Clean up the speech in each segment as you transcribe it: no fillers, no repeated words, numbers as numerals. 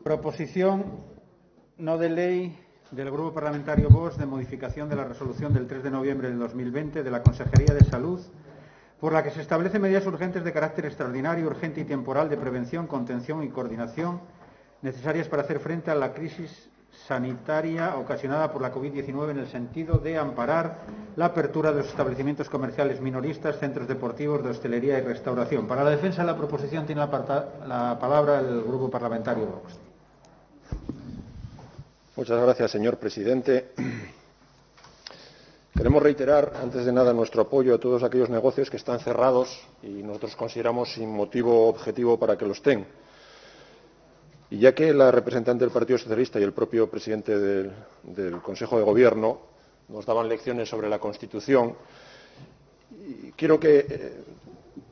Proposición no de ley del Grupo Parlamentario Vox de modificación de la resolución del 3 de noviembre del 2020 de la Consejería de Salud, por la que se establecen medidas urgentes de carácter extraordinario, urgente y temporal de prevención, contención y coordinación necesarias para hacer frente a la crisis sanitaria ocasionada por la COVID-19 en el sentido de amparar la apertura de los establecimientos comerciales minoristas, centros deportivos, de hostelería y restauración. Para la defensa de la proposición tiene la palabra el Grupo Parlamentario Vox. Muchas gracias, señor presidente. Queremos reiterar, antes de nada, nuestro apoyo a todos aquellos negocios que están cerrados y nosotros consideramos sin motivo objetivo para que lo estén. Y ya que la representante del Partido Socialista y el propio presidente del Consejo de Gobierno nos daban lecciones sobre la Constitución, quiero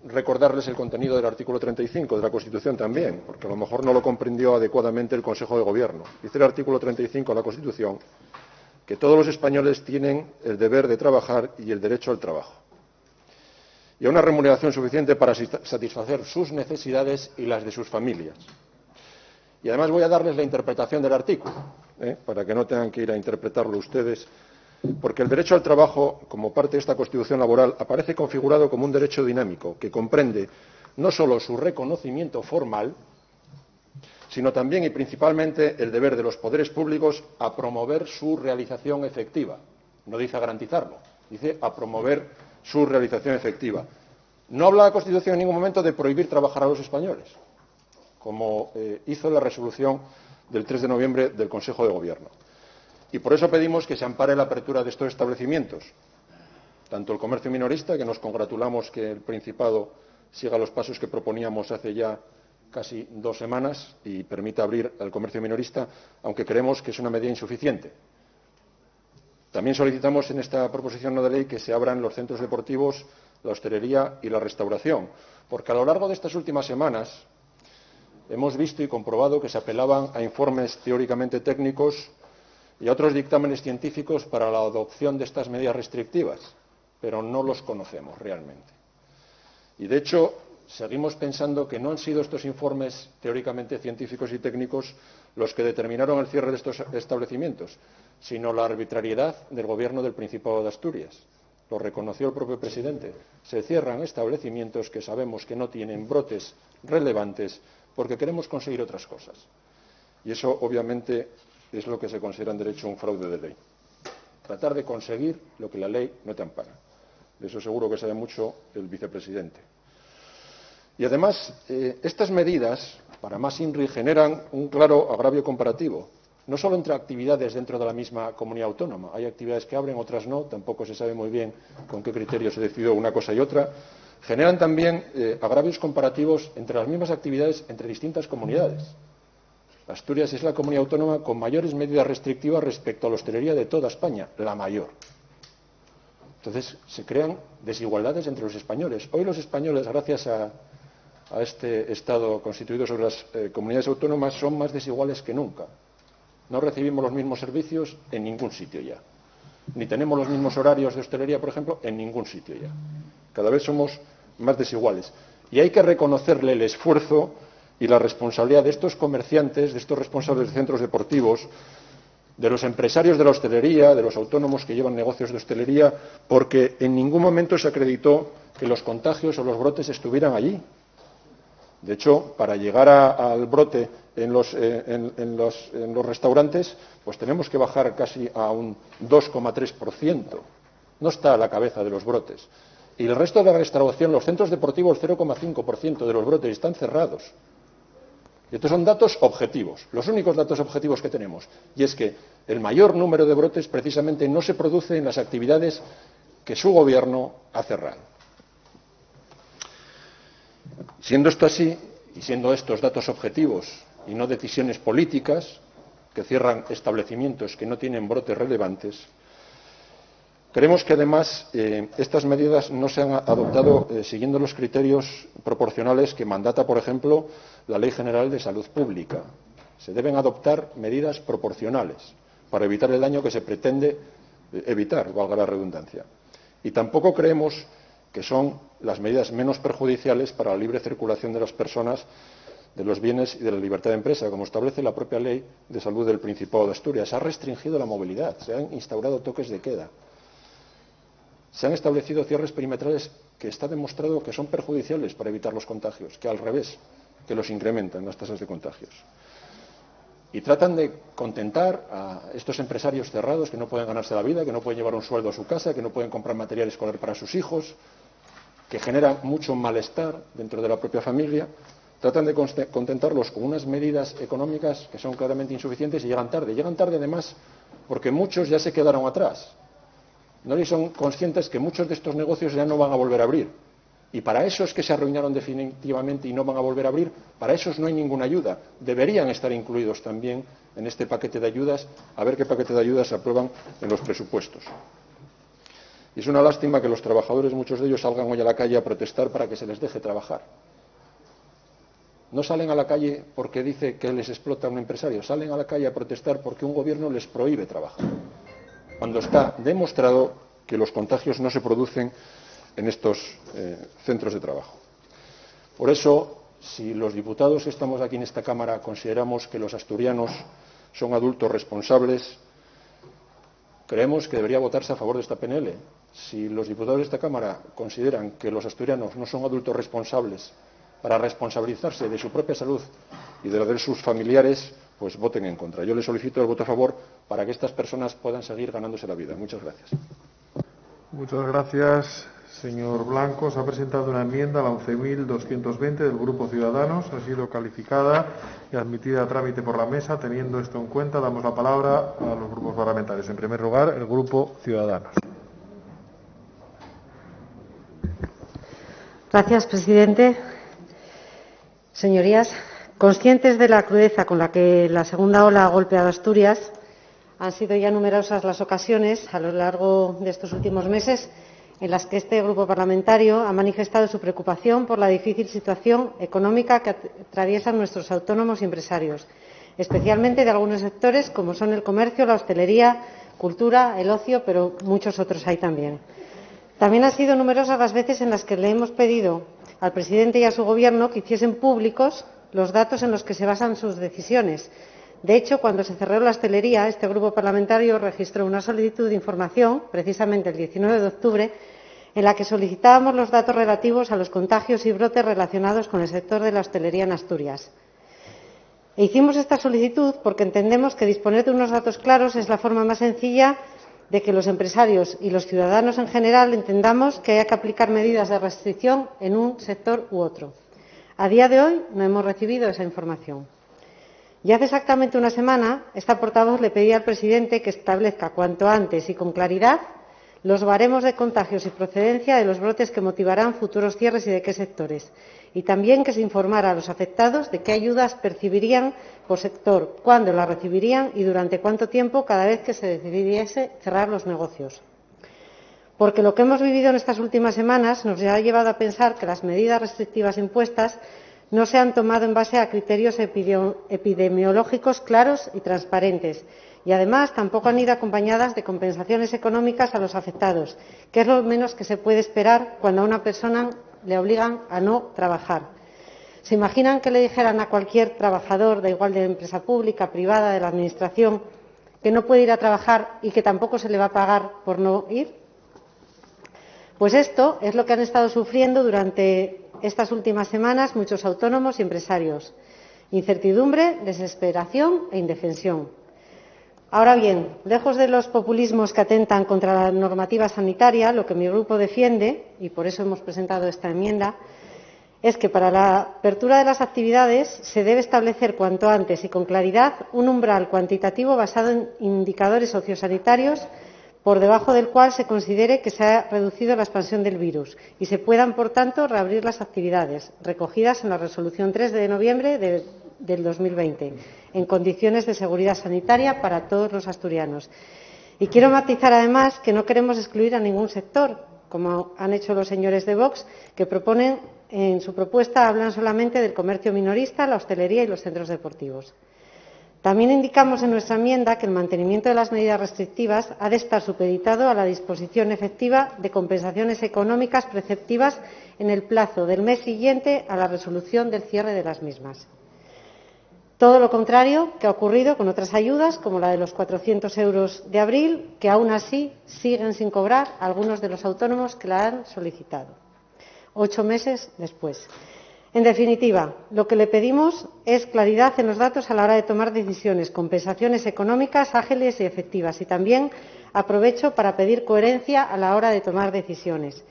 recordarles el contenido del artículo 35 de la Constitución también, porque a lo mejor no lo comprendió adecuadamente el Consejo de Gobierno. Dice el artículo 35 de la Constitución que todos los españoles tienen el deber de trabajar y el derecho al trabajo, y a una remuneración suficiente para satisfacer sus necesidades y las de sus familias. Y además voy a darles la interpretación del artículo, para que no tengan que ir a interpretarlo ustedes, porque el derecho al trabajo, como parte de esta Constitución laboral, aparece configurado como un derecho dinámico que comprende no solo su reconocimiento formal, sino también y principalmente el deber de los poderes públicos a promover su realización efectiva. No dice a garantizarlo, dice a promover su realización efectiva. No habla la Constitución en ningún momento de prohibir trabajar a los españoles, como hizo la resolución del 3 de noviembre del Consejo de Gobierno. Y por eso pedimos que se ampare la apertura de estos establecimientos, tanto el comercio minorista, que nos congratulamos que el Principado siga los pasos que proponíamos hace ya casi 2 semanas y permita abrir el comercio minorista, aunque creemos que es una medida insuficiente. También solicitamos en esta proposición no de ley que se abran los centros deportivos, la hostelería y la restauración, porque a lo largo de estas últimas semanas hemos visto y comprobado que se apelaban a informes teóricamente técnicos y a otros dictámenes científicos para la adopción de estas medidas restrictivas, pero no los conocemos realmente. Y, de hecho, seguimos pensando que no han sido estos informes teóricamente científicos y técnicos los que determinaron el cierre de estos establecimientos, sino la arbitrariedad del Gobierno del Principado de Asturias. Lo reconoció el propio presidente. Se cierran establecimientos que sabemos que no tienen brotes relevantes porque queremos conseguir otras cosas. Y eso, obviamente, es lo que se considera en derecho un fraude de ley. Tratar de conseguir lo que la ley no te ampara. De eso seguro que sabe mucho el vicepresidente. Y además, estas medidas, para más INRI, generan un claro agravio comparativo, no solo entre actividades dentro de la misma comunidad autónoma. Hay actividades que abren, otras no, tampoco se sabe muy bien con qué criterio se decidió una cosa y otra. Generan también agravios comparativos entre las mismas actividades entre distintas comunidades. Asturias es la comunidad autónoma con mayores medidas restrictivas respecto a la hostelería de toda España, la mayor. Entonces, se crean desigualdades entre los españoles. Hoy los españoles, gracias a este Estado constituido sobre las comunidades autónomas, son más desiguales que nunca. No recibimos los mismos servicios en ningún sitio ya. Ni tenemos los mismos horarios de hostelería, por ejemplo, en ningún sitio ya. Cada vez somos más desiguales. Y hay que reconocerle el esfuerzo y la responsabilidad de estos comerciantes, de estos responsables de centros deportivos, de los empresarios de la hostelería, de los autónomos que llevan negocios de hostelería, porque en ningún momento se acreditó que los contagios o los brotes estuvieran allí. De hecho, para llegar al brote en los restaurantes, pues tenemos que bajar casi a un 2,3%. No está a la cabeza de los brotes. Y el resto de la restauración, los centros deportivos, 0,5% de los brotes están cerrados. Y estos son datos objetivos, los únicos datos objetivos que tenemos. Y es que el mayor número de brotes precisamente no se produce en las actividades que su Gobierno ha cerrado. Siendo esto así, y siendo estos datos objetivos y no decisiones políticas que cierran establecimientos que no tienen brotes relevantes, creemos que además estas medidas no se han adoptado siguiendo los criterios proporcionales que mandata, por ejemplo, la Ley General de Salud Pública. Se deben adoptar medidas proporcionales para evitar el daño que se pretende evitar, valga la redundancia. Y tampoco creemos que son las medidas menos perjudiciales para la libre circulación de las personas de los bienes y de la libertad de empresa, como establece la propia Ley de Salud del Principado de Asturias. Se ha restringido la movilidad, se han instaurado toques de queda, se han establecido cierres perimetrales que está demostrado que son perjudiciales para evitar los contagios, que al revés, que los incrementan las tasas de contagios. Y tratan de contentar a estos empresarios cerrados que no pueden ganarse la vida, que no pueden llevar un sueldo a su casa, que no pueden comprar material escolar para sus hijos, que generan mucho malestar dentro de la propia familia. Tratan de contentarlos con unas medidas económicas que son claramente insuficientes y llegan tarde. Llegan tarde, además, porque muchos ya se quedaron atrás. No son conscientes que muchos de estos negocios ya no van a volver a abrir. Y para esos que se arruinaron definitivamente y no van a volver a abrir, para esos no hay ninguna ayuda. Deberían estar incluidos también en este paquete de ayudas, a ver qué paquete de ayudas se aprueban en los presupuestos. Y es una lástima que los trabajadores, muchos de ellos, salgan hoy a la calle a protestar para que se les deje trabajar. No salen a la calle porque dice que les explota un empresario, salen a la calle a protestar porque un gobierno les prohíbe trabajar, cuando está demostrado que los contagios no se producen en estos centros de trabajo. Por eso, si los diputados que estamos aquí en esta Cámara consideramos que los asturianos son adultos responsables, creemos que debería votarse a favor de esta PNL. Si los diputados de esta Cámara consideran que los asturianos no son adultos responsables para responsabilizarse de su propia salud y de la de sus familiares, pues voten en contra. Yo les solicito el voto a favor para que estas personas puedan seguir ganándose la vida. Muchas gracias. Muchas gracias, señor Blanco. Se ha presentado una enmienda, la 11.220 del Grupo Ciudadanos. Ha sido calificada y admitida a trámite por la mesa. Teniendo esto en cuenta, damos la palabra a los grupos parlamentarios. En primer lugar, el Grupo Ciudadanos. Gracias, presidente. Señorías, conscientes de la crudeza con la que la segunda ola ha golpeado a Asturias, han sido ya numerosas las ocasiones a lo largo de estos últimos meses en las que este grupo parlamentario ha manifestado su preocupación por la difícil situación económica que atraviesan nuestros autónomos y empresarios, especialmente de algunos sectores como son el comercio, la hostelería, cultura, el ocio, pero muchos otros hay también. También han sido numerosas las veces en las que le hemos pedido al presidente y a su gobierno que hiciesen públicos los datos en los que se basan sus decisiones. De hecho, cuando se cerró la hostelería, este grupo parlamentario registró una solicitud de información, precisamente el 19 de octubre, en la que solicitábamos los datos relativos a los contagios y brotes relacionados con el sector de la hostelería en Asturias. E hicimos esta solicitud porque entendemos que disponer de unos datos claros es la forma más sencilla de que los empresarios y los ciudadanos en general entendamos que hay que aplicar medidas de restricción en un sector u otro. A día de hoy no hemos recibido esa información. Ya hace exactamente una semana, esta portavoz le pedía al presidente que establezca cuanto antes y con claridad los baremos de contagios y procedencia de los brotes que motivarán futuros cierres y de qué sectores, y también que se informara a los afectados de qué ayudas percibirían por sector, cuándo las recibirían y durante cuánto tiempo cada vez que se decidiese cerrar los negocios. Porque lo que hemos vivido en estas últimas semanas nos ha llevado a pensar que las medidas restrictivas impuestas no se han tomado en base a criterios epidemiológicos claros y transparentes, y además tampoco han ido acompañadas de compensaciones económicas a los afectados, que es lo menos que se puede esperar cuando a una persona le obligan a no trabajar. ¿Se imaginan que le dijeran a cualquier trabajador, da igual de empresa pública, privada, de la administración, que no puede ir a trabajar y que tampoco se le va a pagar por no ir? Pues esto es lo que han estado sufriendo durante estas últimas semanas muchos autónomos y empresarios. Incertidumbre, desesperación e indefensión. Ahora bien, lejos de los populismos que atentan contra la normativa sanitaria, lo que mi grupo defiende, y por eso hemos presentado esta enmienda, es que para la apertura de las actividades se debe establecer cuanto antes y con claridad un umbral cuantitativo basado en indicadores sociosanitarios por debajo del cual se considere que se ha reducido la expansión del virus y se puedan, por tanto, reabrir las actividades recogidas en la Resolución 3 de noviembre del 2020, en condiciones de seguridad sanitaria para todos los asturianos. Y quiero matizar, además, que no queremos excluir a ningún sector, como han hecho los señores de Vox, que proponen, en su propuesta, hablan solamente del comercio minorista, la hostelería y los centros deportivos. También indicamos en nuestra enmienda que el mantenimiento de las medidas restrictivas ha de estar supeditado a la disposición efectiva de compensaciones económicas preceptivas en el plazo del mes siguiente a la resolución del cierre de las mismas. Todo lo contrario que ha ocurrido con otras ayudas, como la de los 400 euros de abril, que aún así siguen sin cobrar algunos de los autónomos que la han solicitado, 8 meses después. En definitiva, lo que le pedimos es claridad en los datos a la hora de tomar decisiones, compensaciones económicas ágiles y efectivas. Y también aprovecho para pedir coherencia a la hora de tomar decisiones,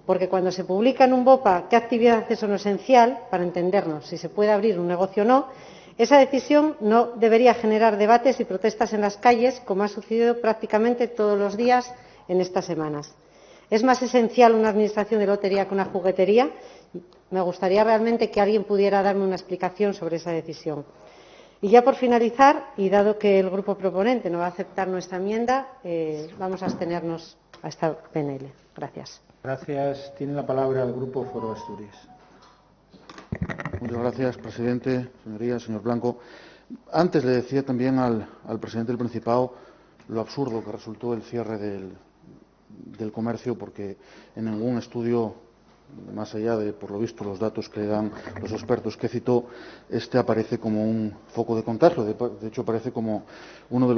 porque cuando se publica en un BOPA qué actividad es o no esencial, para entendernos si se puede abrir un negocio o no, esa decisión no debería generar debates y protestas en las calles, como ha sucedido prácticamente todos los días en estas semanas. ¿Es más esencial una administración de lotería que una juguetería? Me gustaría realmente que alguien pudiera darme una explicación sobre esa decisión. Y ya por finalizar, y dado que el grupo proponente no va a aceptar nuestra enmienda, vamos a abstenernos a esta PNL. Gracias. Gracias. Tiene la palabra el Grupo Foro Asturias. Muchas gracias, presidente, señorías, señor Blanco. Antes le decía también al presidente del Principado lo absurdo que resultó el cierre del comercio, porque en ningún estudio, más allá de, por lo visto, los datos que dan los expertos que citó, aparece como un foco de contagio. De hecho, aparece como uno de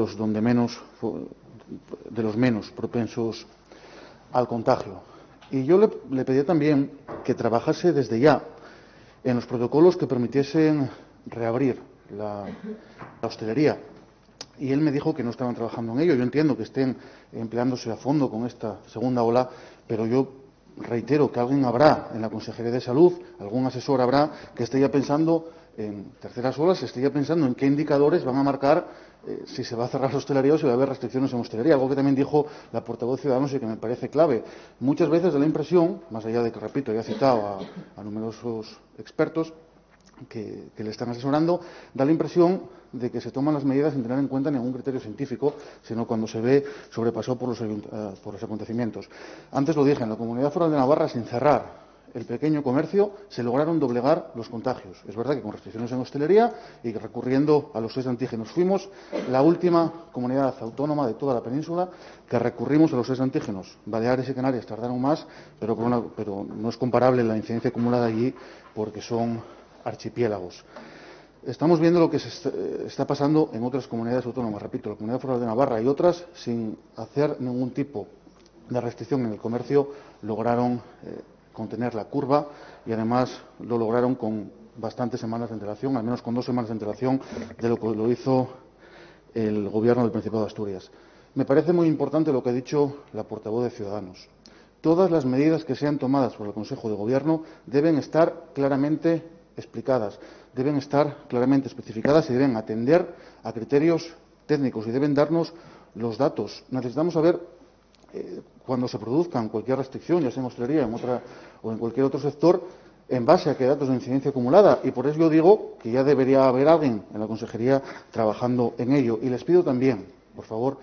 los menos propensos al contagio. Y yo le pedía también que trabajase desde ya en los protocolos que permitiesen reabrir la hostelería. Y él me dijo que no estaban trabajando en ello. Yo entiendo que estén empleándose a fondo con esta segunda ola, pero yo reitero que alguien habrá en la Consejería de Salud, algún asesor habrá que esté ya pensando en terceras olas, esté ya pensando en qué indicadores van a marcar si se va a cerrar la hostelería o si va a haber restricciones en hostelería. Algo que también dijo la portavoz de Ciudadanos y que me parece clave. Muchas veces da la impresión, más allá de que, repito, ya he citado a numerosos expertos que le están asesorando, da la impresión de que se toman las medidas sin tener en cuenta ningún criterio científico, sino cuando se ve sobrepasado por los acontecimientos. Antes lo dije, en la Comunidad Foral de Navarra, sin cerrar el pequeño comercio, se lograron doblegar los contagios. Es verdad que con restricciones en hostelería y recurriendo a los test de antígenos. Fuimos la última comunidad autónoma de toda la península que recurrimos a los test de antígenos. Baleares y Canarias tardaron más, pero no es comparable la incidencia acumulada allí porque son archipiélagos. Estamos viendo lo que está pasando en otras comunidades autónomas. Repito, la Comunidad Foral de Navarra y otras, sin hacer ningún tipo de restricción en el comercio, lograron contener la curva y además lo lograron con bastantes semanas de antelación, al menos con 2 semanas de antelación de lo que lo hizo el Gobierno del Principado de Asturias. Me parece muy importante lo que ha dicho la portavoz de Ciudadanos. Todas las medidas que sean tomadas por el Consejo de Gobierno deben estar claramente explicadas, deben estar claramente especificadas y deben atender a criterios técnicos y deben darnos los datos. Necesitamos saber cuando se produzcan cualquier restricción, ya sea en hostelería o en cualquier otro sector, en base a qué datos de incidencia acumulada. Y por eso yo digo que ya debería haber alguien en la Consejería trabajando en ello. Y les pido también, por favor,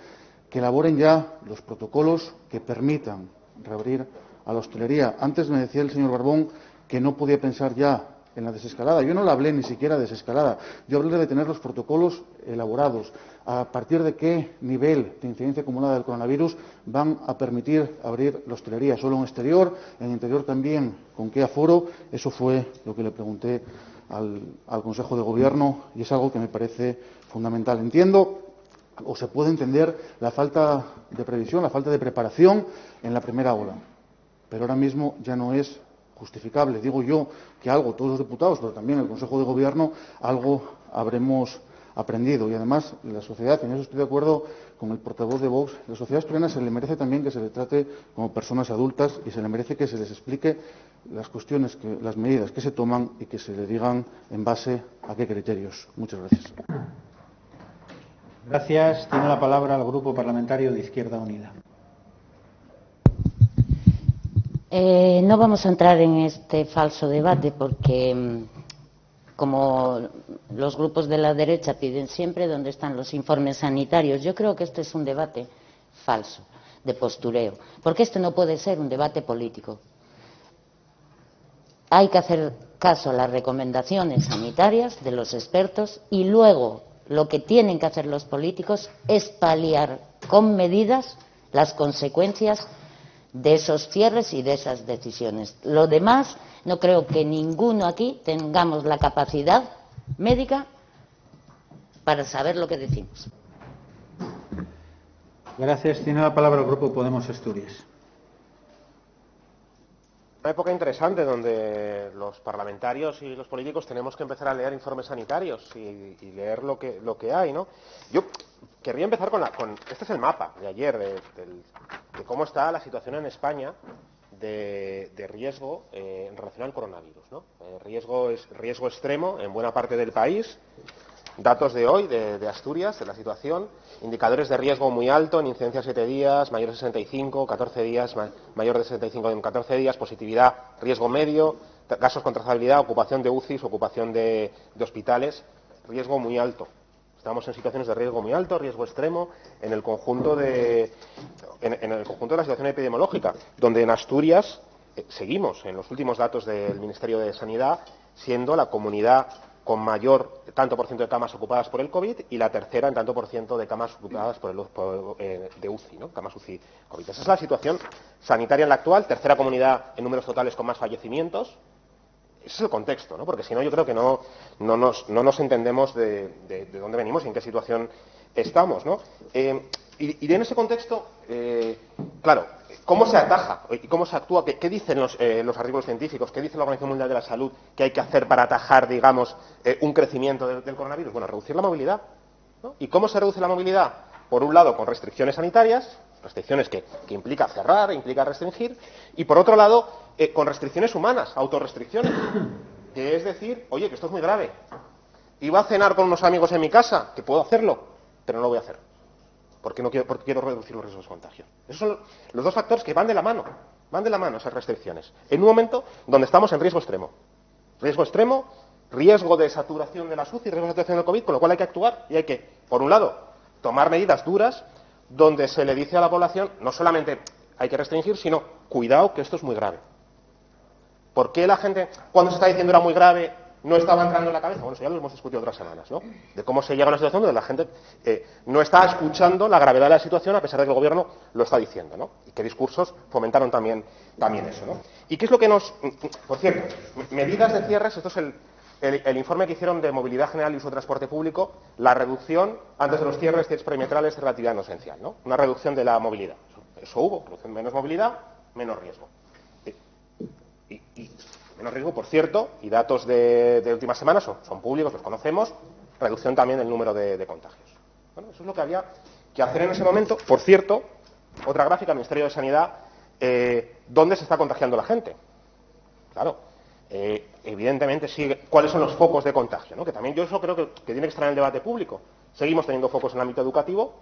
que elaboren ya los protocolos que permitan reabrir a la hostelería. Antes me decía el señor Barbón que no podía pensar ya en la desescalada. Yo no le hablé ni siquiera de desescalada. Yo hablé de tener los protocolos elaborados. A partir de qué nivel de incidencia acumulada del coronavirus van a permitir abrir la hostelería. Solo en exterior, en interior también, con qué aforo. Eso fue lo que le pregunté al Consejo de Gobierno y es algo que me parece fundamental. Entiendo o se puede entender la falta de previsión, la falta de preparación en la primera ola. Pero ahora mismo ya no es justificable. Digo yo que algo, todos los diputados, pero también el Consejo de Gobierno, algo habremos aprendido. Y además, la sociedad, y en eso estoy de acuerdo con el portavoz de Vox, la sociedad asturiana se le merece también que se le trate como personas adultas y se le merece que se les explique las cuestiones, las medidas que se toman y que se le digan en base a qué criterios. Muchas gracias. Gracias. Tiene la palabra el Grupo Parlamentario de Izquierda Unida. No vamos a entrar en este falso debate porque, como los grupos de la derecha piden siempre, ¿dónde están los informes sanitarios? Yo creo que este es un debate falso, de postureo, porque este no puede ser un debate político. Hay que hacer caso a las recomendaciones sanitarias de los expertos y luego lo que tienen que hacer los políticos es paliar con medidas las consecuencias de esos cierres y de esas decisiones. Lo demás, no creo que ninguno aquí tengamos la capacidad médica para saber lo que decimos. Gracias. Tiene la palabra el Grupo Podemos Asturias. Una época interesante donde los parlamentarios y los políticos tenemos que empezar a leer informes sanitarios y leer lo que hay, ¿no? Yo querría empezar con este es el mapa de ayer de cómo está la situación en España de riesgo en relación al coronavirus, ¿no? Riesgo extremo en buena parte del país. Datos de hoy, de Asturias, de la situación, indicadores de riesgo muy alto en incidencia 7 días, mayor de 65, 14 días, mayor de 65 en 14 días, positividad, riesgo medio, casos con trazabilidad, ocupación de UCIs, ocupación de hospitales, riesgo muy alto. Estamos en situaciones de riesgo muy alto, riesgo extremo, en el conjunto de la situación epidemiológica, donde en Asturias seguimos, en los últimos datos del Ministerio de Sanidad, siendo la comunidad con mayor tanto por ciento de camas ocupadas por el COVID y la tercera en tanto por ciento de camas ocupadas de UCI, ¿no? Camas UCI COVID. Esa es la situación sanitaria en la actual, tercera comunidad en números totales con más fallecimientos. Ese es el contexto, ¿no? Porque si no, yo creo que no nos entendemos de dónde venimos y en qué situación estamos, ¿no? Y en ese contexto, claro, ¿cómo se ataja y cómo se actúa? ¿Qué dicen los artículos científicos? ¿Qué dice la Organización Mundial de la Salud que hay que hacer para atajar, digamos, un crecimiento del coronavirus? Bueno, reducir la movilidad, ¿no? ¿Y cómo se reduce la movilidad? Por un lado, con restricciones sanitarias, restricciones que implica cerrar, implica restringir, y por otro lado, con restricciones humanas, autorrestricciones, que es decir, oye, que esto es muy grave. Iba a cenar con unos amigos en mi casa, que puedo hacerlo, pero no lo voy a hacer. Porque quiero reducir los riesgos de contagio. Esos son los dos factores que van de la mano esas restricciones. En un momento donde estamos en riesgo extremo. Riesgo extremo, riesgo de saturación de las UCI, riesgo de saturación del COVID, con lo cual hay que actuar y hay que, por un lado, tomar medidas duras donde se le dice a la población, no solamente hay que restringir, sino cuidado que esto es muy grave. ¿Por qué la gente, cuando se está diciendo era muy grave, no estaba entrando en la cabeza? Bueno, eso ya lo hemos discutido otras semanas, ¿no? De cómo se llega a una situación donde la gente no está escuchando la gravedad de la situación a pesar de que el gobierno lo está diciendo, ¿no? Y qué discursos fomentaron también eso, ¿no? ¿Y qué es lo que nos... Por cierto, medidas de cierres, esto es el informe que hicieron de movilidad general y uso de transporte público, la reducción antes de los cierres perimetrales de relatividad no esencial, ¿no? Una reducción de la movilidad. Eso hubo, menos movilidad, menos riesgo. Y menos riesgo, por cierto, y datos de últimas semanas son públicos, los conocemos, reducción también del número de contagios. Bueno, eso es lo que había que hacer en ese momento. Por cierto, otra gráfica, Ministerio de Sanidad, ¿dónde se está contagiando la gente? Claro, evidentemente sigue. ¿Cuáles son los focos de contagio? ¿No? Que también yo eso creo que tiene que estar en el debate público. Seguimos teniendo focos en el ámbito educativo,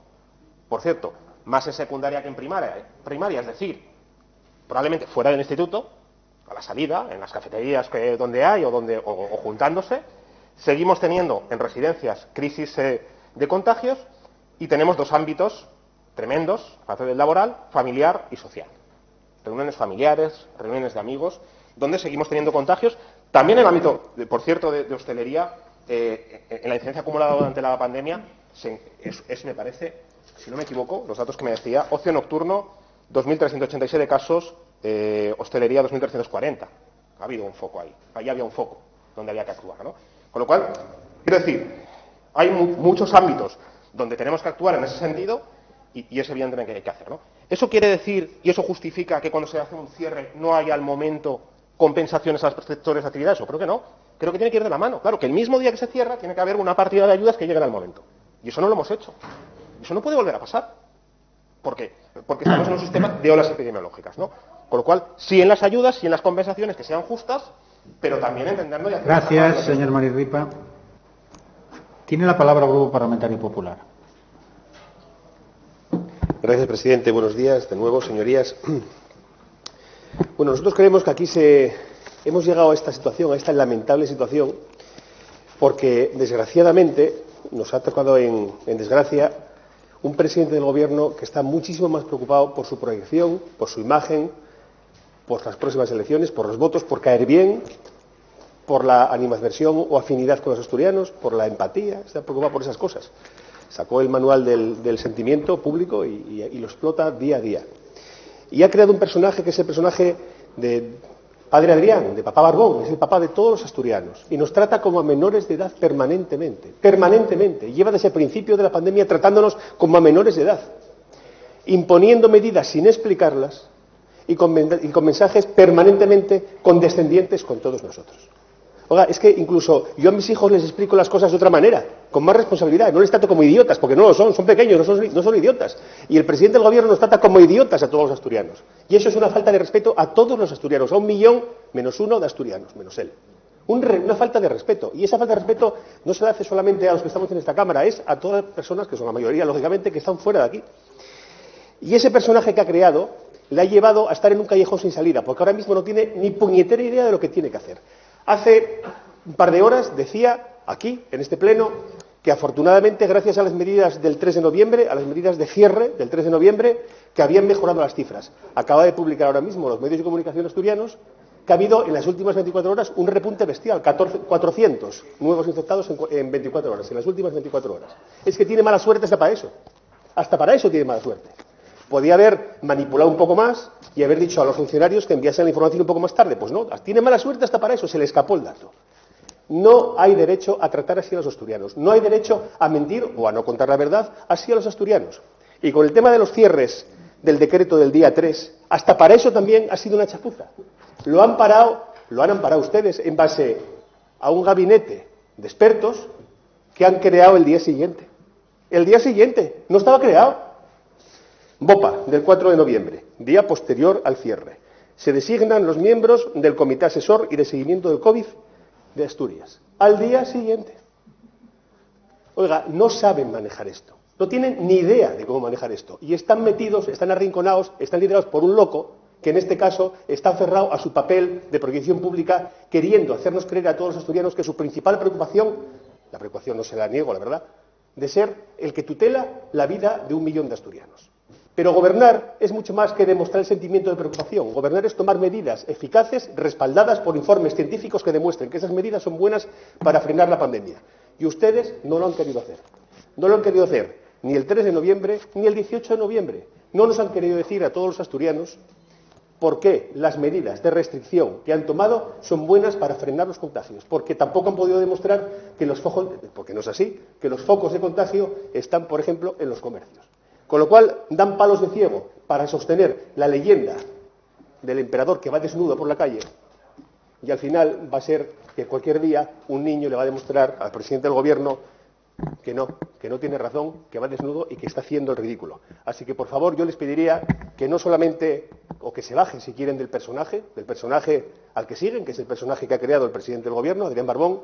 por cierto, más en secundaria que en primaria, es decir, probablemente fuera del instituto, a la salida, en las cafeterías donde hay o juntándose. Seguimos teniendo en residencias crisis de contagios y tenemos dos ámbitos tremendos, aparte del laboral, familiar y social. Reuniones familiares, reuniones de amigos, donde seguimos teniendo contagios. También en el ámbito, por cierto, de hostelería, en la incidencia acumulada durante la pandemia, me parece, si no me equivoco, los datos que me decía, ocio nocturno, 2.387 casos, hostelería 2.340. Ha habido un foco ahí. Ahí había un foco donde había que actuar, ¿no? Con lo cual, quiero decir, hay muchos ámbitos donde tenemos que actuar en ese sentido y es evidentemente que hay que hacer, ¿no? ¿Eso quiere decir y eso justifica que cuando se hace un cierre no haya al momento compensaciones a los sectores de actividad? Eso creo que no. Creo que tiene que ir de la mano. Claro, que el mismo día que se cierra tiene que haber una partida de ayudas que lleguen al momento. Y eso no lo hemos hecho. Eso no puede volver a pasar. ¿Por qué? Porque estamos en un sistema de olas epidemiológicas, ¿no? Con lo cual, sí en las ayudas, sí en las compensaciones que sean justas, pero también entenderlo y hacer... Gracias, señor Marirripa. Tiene la palabra el Grupo Parlamentario Popular. Gracias, presidente. Buenos días de nuevo, señorías. Bueno, nosotros creemos que aquí hemos llegado a esta situación, a esta lamentable situación, porque desgraciadamente nos ha tocado en desgracia un presidente del Gobierno que está muchísimo más preocupado por su proyección, por su imagen, por las próximas elecciones, por los votos, por caer bien, por la animadversión o afinidad con los asturianos, por la empatía, está preocupado por esas cosas. Sacó el manual del sentimiento público y lo explota día a día. Y ha creado un personaje que es el personaje Padre Adrián, de papá Barbón, es el papá de todos los asturianos y nos trata como a menores de edad permanentemente, permanentemente. Lleva desde el principio de la pandemia tratándonos como a menores de edad, imponiendo medidas sin explicarlas y con mensajes permanentemente condescendientes con todos nosotros. Oiga, es que incluso yo a mis hijos les explico las cosas de otra manera, con más responsabilidad. No les trato como idiotas, porque no lo son pequeños, no son idiotas. Y el presidente del gobierno nos trata como idiotas a todos los asturianos. Y eso es una falta de respeto a todos los asturianos, a 1 millón menos 1 de asturianos, menos él. Una falta de respeto. Y esa falta de respeto no se la hace solamente a los que estamos en esta Cámara, es a todas las personas, que son la mayoría, lógicamente, que están fuera de aquí. Y ese personaje que ha creado le ha llevado a estar en un callejón sin salida, porque ahora mismo no tiene ni puñetera idea de lo que tiene que hacer. Hace un par de horas decía aquí, en este pleno, que afortunadamente, gracias a las medidas del 3 de noviembre, a las medidas de cierre del 3 de noviembre, que habían mejorado las cifras. Acaba de publicar ahora mismo los medios de comunicación asturianos que ha habido en las últimas 24 horas un repunte bestial, 400 nuevos infectados en 24 horas, en las últimas 24 horas. Es que tiene mala suerte hasta para eso tiene mala suerte. Podía haber manipulado un poco más y haber dicho a los funcionarios que enviasen la información un poco más tarde. Pues no, tiene mala suerte hasta para eso, se le escapó el dato. No hay derecho a tratar así a los asturianos, no hay derecho a mentir o a no contar la verdad así a los asturianos. Y con el tema de los cierres del decreto del día 3, hasta para eso también ha sido una chapuza. Lo han amparado ustedes en base a un gabinete de expertos que han creado el día siguiente. El día siguiente, no estaba creado. BOPA, del 4 de noviembre, día posterior al cierre. Se designan los miembros del Comité Asesor y de Seguimiento del COVID de Asturias. Al día siguiente. Oiga, no saben manejar esto. No tienen ni idea de cómo manejar esto. Y están metidos, están arrinconados, están liderados por un loco que en este caso está aferrado a su papel de proyección pública, queriendo hacernos creer a todos los asturianos que su principal preocupación, la preocupación no se la niego, la verdad, de ser el que tutela la vida de 1 millón de asturianos. Pero gobernar es mucho más que demostrar el sentimiento de preocupación. Gobernar es tomar medidas eficaces, respaldadas por informes científicos que demuestren que esas medidas son buenas para frenar la pandemia. Y ustedes no lo han querido hacer. No lo han querido hacer ni el 3 de noviembre ni el 18 de noviembre. No nos han querido decir a todos los asturianos por qué las medidas de restricción que han tomado son buenas para frenar los contagios. Porque tampoco han podido demostrar que los focos, porque no es así, que los focos de contagio están, por ejemplo, en los comercios. Con lo cual, dan palos de ciego para sostener la leyenda del emperador que va desnudo por la calle y al final va a ser que cualquier día un niño le va a demostrar al presidente del gobierno que no tiene razón, que va desnudo y que está haciendo el ridículo. Así que, por favor, yo les pediría que no solamente, o que se bajen, si quieren, del personaje al que siguen, que es el personaje que ha creado el presidente del gobierno, Adrián Barbón,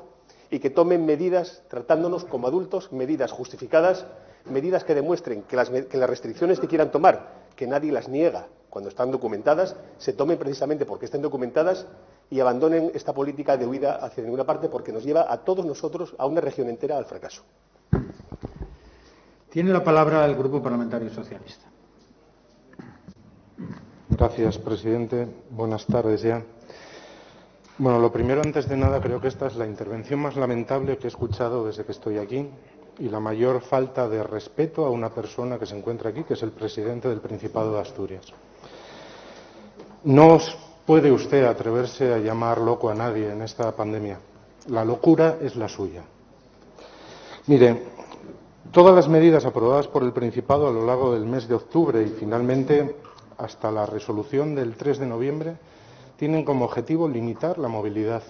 y que tomen medidas tratándonos como adultos, medidas justificadas, medidas que demuestren que las restricciones que quieran tomar, que nadie las niega cuando están documentadas, se tomen precisamente porque estén documentadas y abandonen esta política de huida hacia ninguna parte porque nos lleva a todos nosotros, a una región entera, al fracaso. Tiene la palabra el Grupo Parlamentario Socialista. Gracias, presidente. Buenas tardes ya. Bueno, lo primero, antes de nada, creo que esta es la intervención más lamentable que he escuchado desde que estoy aquí y la mayor falta de respeto a una persona que se encuentra aquí, que es el presidente del Principado de Asturias. No puede usted atreverse a llamar loco a nadie en esta pandemia. La locura es la suya. Mire, todas las medidas aprobadas por el Principado a lo largo del mes de octubre y finalmente hasta la resolución del 3 de noviembre tienen como objetivo limitar la movilidad.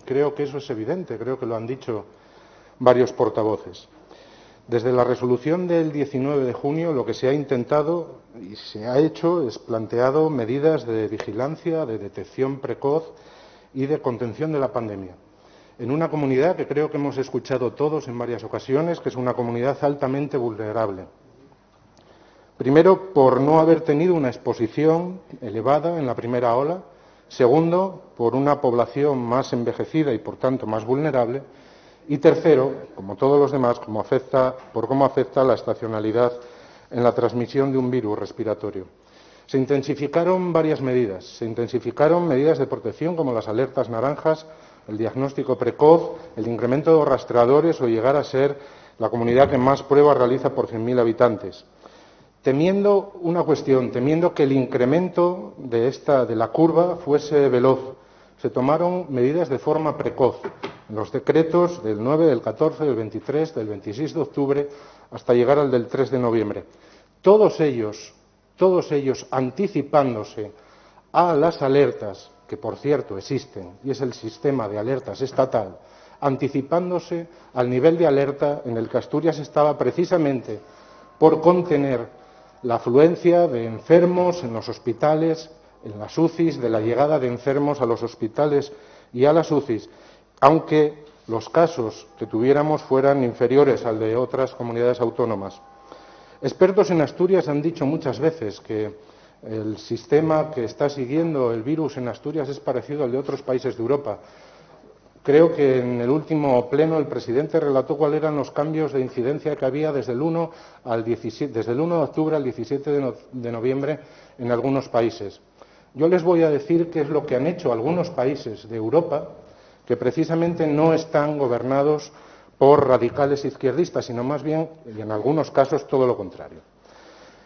Creo que eso es evidente, creo que lo han dicho varios portavoces. Desde la resolución del 19 de junio lo que se ha intentado y se ha hecho es planteado medidas de vigilancia, de detección precoz y de contención de la pandemia. En una comunidad que creo que hemos escuchado todos en varias ocasiones, que es una comunidad altamente vulnerable. Primero, por no haber tenido una exposición elevada en la primera ola. Segundo, por una población más envejecida y, por tanto, más vulnerable. Y tercero, como todos los demás, por cómo afecta la estacionalidad en la transmisión de un virus respiratorio. Se intensificaron varias medidas. Se intensificaron medidas de protección como las alertas naranjas, el diagnóstico precoz, el incremento de rastreadores o llegar a ser la comunidad que más pruebas realiza por 100.000 habitantes. temiendo una cuestión, temiendo que el incremento de la curva fuese veloz. Se tomaron medidas de forma precoz, en los decretos del 9, del 14, del 23, del 26 de octubre, hasta llegar al del 3 de noviembre. Todos ellos anticipándose a las alertas, que por cierto existen, y es el sistema de alertas estatal, anticipándose al nivel de alerta en el que Asturias estaba precisamente por contener la afluencia de enfermos en los hospitales, en las UCIs, de la llegada de enfermos a los hospitales y a las UCIs, aunque los casos que tuviéramos fueran inferiores al de otras comunidades autónomas. Expertos en Asturias han dicho muchas veces que el sistema que está siguiendo el virus en Asturias es parecido al de otros países de Europa. Creo que en el último pleno el presidente relató cuáles eran los cambios de incidencia que había desde el 1 de octubre al 17 de noviembre en algunos países. Yo les voy a decir qué es lo que han hecho algunos países de Europa que precisamente no están gobernados por radicales izquierdistas, sino más bien, y en algunos casos, todo lo contrario.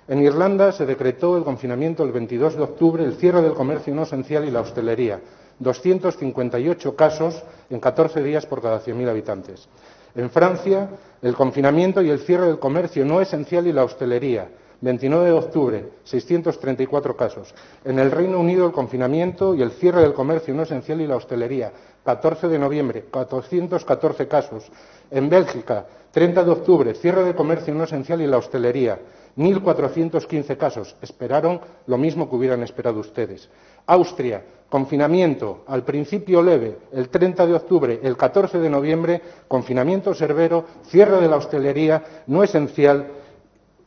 En Irlanda se decretó el confinamiento el 22 de octubre, el cierre del comercio no esencial y la hostelería. 258 casos en 14 días por cada 100.000 habitantes. En Francia, el confinamiento y el cierre del comercio no esencial y la hostelería. 29 de octubre, 634 casos. En el Reino Unido, el confinamiento y el cierre del comercio no esencial y la hostelería. 14 de noviembre, 414 casos. En Bélgica, 30 de octubre, cierre del comercio no esencial y la hostelería. 1.415 casos. Esperaron lo mismo que hubieran esperado ustedes. Austria, confinamiento, al principio leve, el 30 de octubre, el 14 de noviembre, confinamiento severo, cierre de la hostelería no esencial,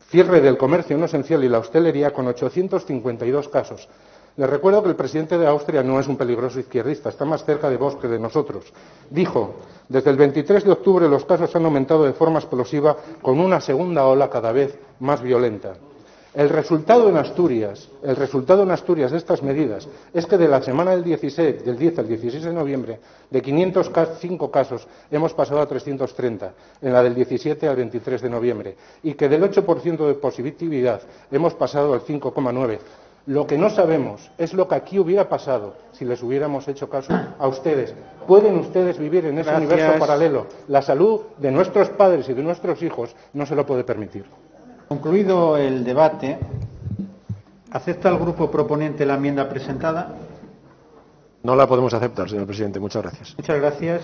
cierre del comercio no esencial y la hostelería con 852 casos. Les recuerdo que el presidente de Austria no es un peligroso izquierdista, está más cerca de Vox que de nosotros. Dijo, desde el 23 de octubre los casos han aumentado de forma explosiva con una segunda ola cada vez más violenta. El resultado en Asturias de estas medidas es que de la semana del 10 al 16 de noviembre, de 505 casos, hemos pasado a 330, en la del 17 al 23 de noviembre, y que del 8% de positividad hemos pasado al 5,9%. Lo que no sabemos es lo que aquí hubiera pasado si les hubiéramos hecho caso a ustedes. ¿Pueden ustedes vivir en ese universo paralelo? La salud de nuestros padres y de nuestros hijos no se lo puede permitir. Concluido el debate, ¿acepta el grupo proponente la enmienda presentada? No la podemos aceptar, señor presidente. Muchas gracias. Muchas gracias.